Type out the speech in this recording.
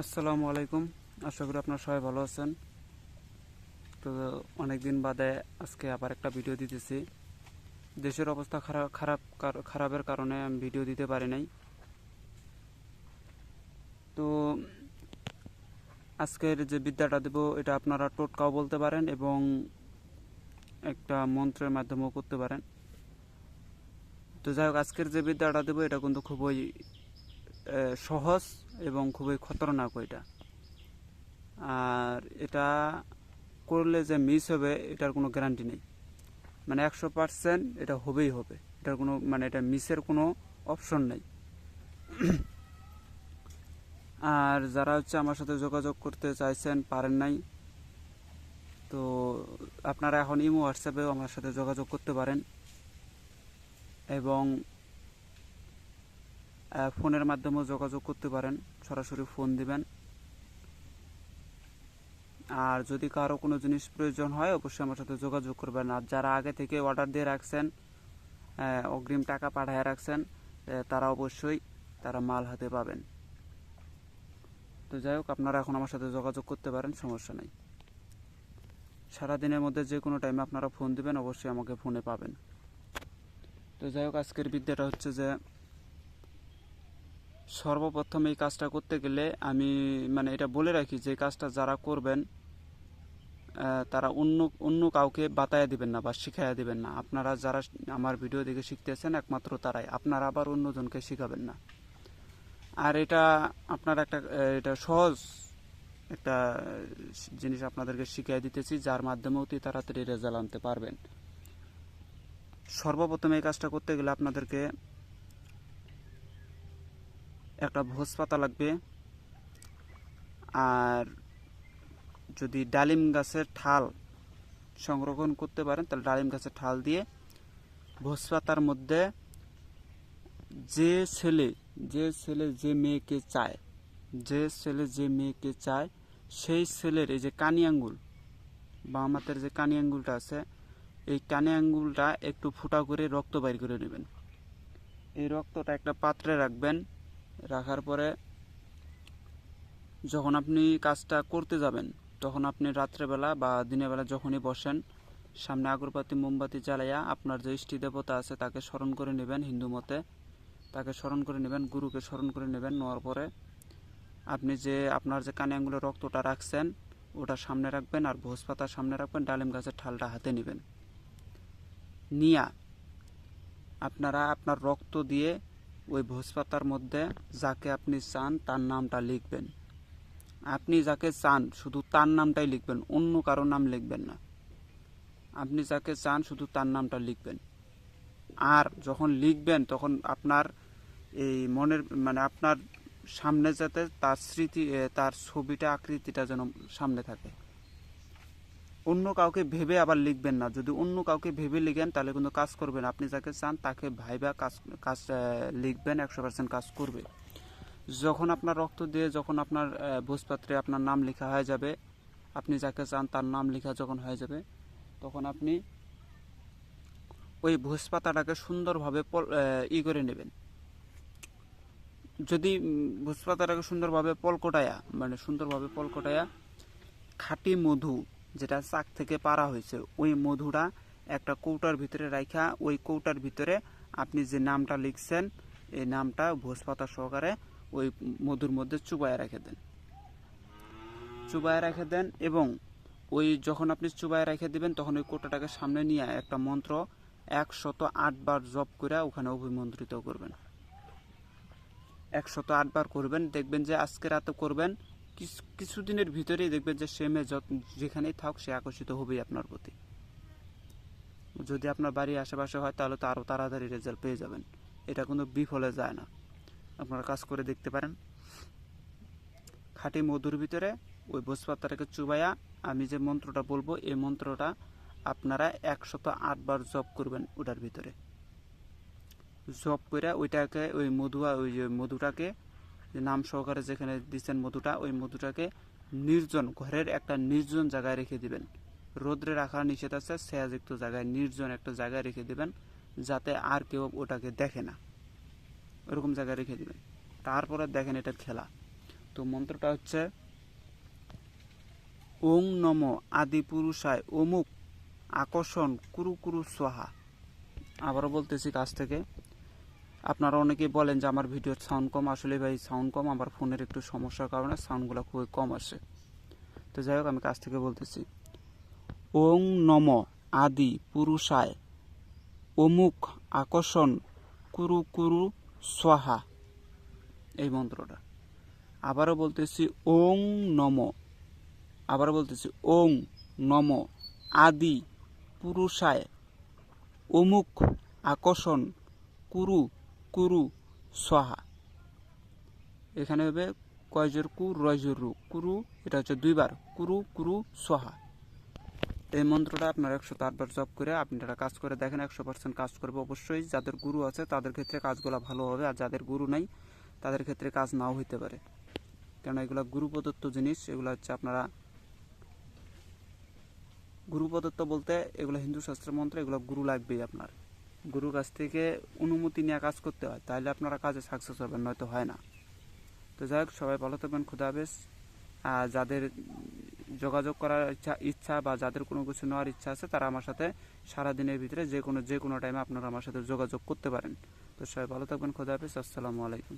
আসসালামু আলাইকুম। আশা করি আপনারা সবাই ভালো আছেন। তো অনেকদিন বাদে আজকে আবার একটা ভিডিও দিতেছি। দেশের অবস্থা খারাপের কারণে আমি ভিডিও দিতে পারি নাই। তো আজকের যে বিদ্যাটা দেব এটা আপনারা টোটকাও বলতে পারেন এবং একটা মন্ত্রের মাধ্যমেও করতে পারেন। তো যাই হোক, আজকের যে বিদ্যাটা দেব এটা কিন্তু খুবই সহজ এবং খুবই খতরনাক এটা। আর এটা করলে যে মিস হবে এটার কোনো গ্যারান্টি নেই। মানে 100% এটা হবেই হবে, এটার কোনো এটা মিসের কোনো অপশন নেই। আর যারা আমার সাথে যোগাযোগ করতে চাইছেন পারেন নাই, তো আপনারা এখন ইমো হোয়াটসঅ্যাপেও আমার সাথে যোগাযোগ করতে পারেন এবং ফোনের মাধ্যমেও যোগাযোগ করতে পারেন, সরাসরি ফোন দিবেন। আর যদি কারো কোনো জিনিস প্রয়োজন হয় অবশ্যই আমার সাথে যোগাযোগ করবেন। আর যারা আগে থেকে অর্ডার দিয়ে রাখছেন, অগ্রিম টাকা পাঠিয়ে রাখছেন, তারা অবশ্যই মাল হাতে পাবেন। তো যাই হোক, আপনারা এখন আমার সাথে যোগাযোগ করতে পারেন, সমস্যা নাই। সারাদিনের মধ্যে যে কোনো টাইমে আপনারা ফোন দিবেন, অবশ্যই আমাকে ফোনে পাবেন। তো যাই হোক, আজকের বিদ্যাটা হচ্ছে যে সর্বপ্রথম এই কাজটা করতে গেলে আমি এটা বলে রাখি যে কাজটা যারা করবেন তারা অন্য অন্য কাউকে বাতায়া দিবেন না বা শিখাইয়া দিবেন না। আপনারা যারা আমার ভিডিও দেখে শিখতেছেন একমাত্র তারাই, আপনারা আবার অন্যজনকে শিখাবেন না। আর এটা আপনার এটা সহজ একটা জিনিস আপনাদেরকে শিখিয়ে দিতেছি, যার মাধ্যমে অতি তাড়াতাড়ি রেজাল্ট আনতে পারবেন। সর্বপ্রথম এই কাজটা করতে গেলে আপনাদেরকে একটা ভোজ পাতা লাগবে। আর যদি ডালিম গাছের ঠাল সংরক্ষণ করতে পারেন তাহলে ডালিম গাছের ঠাল দিয়ে ভোজ পাতার মধ্যে যে ছেলে যে মেয়েকে চায়, সেই ছেলের এই যে কানি আঙ্গুল বা আমাদের যে কানি আঙ্গুলটা আছে, এই কানি আঙ্গুলটা একটু ফুটা করে রক্ত বাইর করে নেবেন। এই রক্তটা একটা পাত্রে রাখবেন। রাখার পরে যখন আপনি কাজটা করতে যাবেন, তখন আপনি রাত্রেবেলা বা দিনের বেলা যখনই বসেন, সামনে আগরবাতি মোমবাতি জ্বালাইয়া আপনার যে ইষ্টি দেবতা আছে তাকে স্মরণ করে নেবেন। হিন্দু মতে তাকে স্মরণ করে নেবেন, গুরুকে স্মরণ করে নেবেন। নেওয়ার পরে আপনি যে আপনার যে কানে আঙ্গুলের রক্তটা রাখছেন ওটা সামনে রাখবেন, আর ভোজ পাতা সামনে রাখবেন, ডালিম গাছের ঠালটা হাতে নেবেন। নিয়া আপনারা আপনার রক্ত দিয়ে ওই ভোজ পাতার মধ্যে যাকে আপনি চান তার নামটা লিখবেন। আপনি যাকে চান শুধু তার নামটাই লিখবেন, অন্য কারো নাম লিখবেন না। আপনি যাকে চান শুধু তার নামটা লিখবেন। আর যখন লিখবেন তখন আপনার এই মনের আপনার সামনে যাতে তার স্মৃতি, তার ছবিটা, আকৃতিটা যেন সামনে থাকে। অন্য কাউকে ভেবে আবার লিখবেন না। যদি অন্য কাউকে ভেবে লিখেন তাহলে কিন্তু কাজ করবে না। আপনি যাকে চান তাকে ভাইবা কাজ লিখবেন, 100% কাজ করবে। যখন আপনার রক্ত দিয়ে যখন আপনার ভোজপাত্রে আপনার নাম লেখা হয়ে যাবে, আপনি যাকে চান তার নাম লেখা যখন হয়ে যাবে, তখন আপনি ওই ভোজ পাতাটাকে সুন্দরভাবে করে নেবেন। যদি ভোজ পাতাটাকে সুন্দরভাবে পলকটায়া খাঁটি মধু যেটা চাক থেকে পাড়া হয়েছে ওই মধুটা একটা কৌটার ভিতরে রাখা, ওই কৌটার ভিতরে আপনি যে নামটা লিখছেন এই নামটা ভোজ পাতা সহকারে ওই মধুর মধ্যে চুবায় রেখে দেন এবং ওই যখন আপনি চুবায় রেখে দিবেন তখন ওই কৌটাটাকে সামনে নিয়ে একটা মন্ত্র 108 বার জপ করে ওখানে অভিমন্ত্রিত করবেন। 108 বার করবেন। দেখবেন যে আজকে রাতে করবেন, কিছুদিনের ভিতরেই দেখবেন যে সে মেয়ে যেখানেই থাক সে আকর্ষিত হবেই আপনার প্রতি। যদি আপনার বাড়ির আশেপাশে হয় তাহলে তো আরও তাড়াতাড়ি রেজাল্ট পেয়ে যাবেন। এটা কিন্তু বিফলে যায় না, আপনারা কাজ করে দেখতে পারেন। খাঁটি মধুর ভিতরে ওই ভোজপাতাটাকে চুবাইয়া আমি যে মন্ত্রটা বলবো এই মন্ত্রটা আপনারা 108 বার জপ করবেন। ওটার ভিতরে জপ করে ওইটাকে ওই মধুটাকে নাম সহকারে যেখানে দিচ্ছেন মধুটা, ওই মধুটাকে নির্জন ঘরের একটা নির্জন জায়গায় রেখে দিবেন। রোদ্রে রাখা নিষেধ আছে, ছায়াযুক্ত জায়গায়, নির্জন একটা জায়গায় রেখে দিবেন যাতে আর কেউ ওটাকে দেখে না, ওরকম জায়গায় রেখে দিবেন। তারপরে দেখেন এটার খেলা। তো মন্ত্রটা হচ্ছে ওং নম আদি পুরুষায় অমুক আকর্ষণ কুরু কুরু সোহা। আবারও বলতেছি কাছ থেকে। আপনারা অনেকেই বলেন যে আমার ভিডিওর সাউন্ড কম, আসলে ভাই সাউন্ড কম, আমার ফোনের একটু সমস্যার কারণে সাউন্ডগুলো খুবই কম আসে। তো যাই হোক, আমি কাছ থেকে বলতেছি ওং নম আদি পুরুষায় অমুক আকর্ষণ কুরু কুরু সোহা, এই মন্ত্রটা। আবারও বলতেছি ওং নম, আবারও বলতেছি ওং নম আদি পুরুষায় অমুক আকর্ষণ কুরু কুরু সোহা। এখানে হবে কয়জোর কু রয়জোর রু, কুরু, এটা হচ্ছে 2 বার, কুরু কুরু সোহা। এই মন্ত্রটা আপনারা 108 বার জপ করে আপনারা কাজ করে দেখেন, 100% কাজ করবে। অবশ্যই যাদের গুরু আছে তাদের ক্ষেত্রে কাজগুলো ভালো হবে, আর যাদের গুরু নাই তাদের ক্ষেত্রে কাজ নাও হইতে পারে, কারণ এগুলো গুরু প্রদত্ত জিনিস। এগুলো হচ্ছে আপনারা গুরু প্রদত্ত বলতে এগুলো হিন্দু শাস্ত্রের মন্ত্র, এগুলো গুরু লাগবেই। আপনার গুরুর কাছ থেকে অনুমতি নিয়ে কাজ করতে হয়, তাহলে আপনারা কাজে সাকসেস হবেন, নয়তো হয় না। তো যাই হোক, সবাই ভালো থাকবেন, খুদা হাফেজ। আর যাদের যোগাযোগ করার ইচ্ছা বা যাদের কোনো কিছু নেওয়ার ইচ্ছা আছে, তারা আমার সাথে সারাদিনের ভিতরে যে কোনো টাইমে আপনারা আমার সাথে যোগাযোগ করতে পারেন। তো সবাই ভালো থাকবেন, খুদা হাফেজ, আসসালামু আলাইকুম।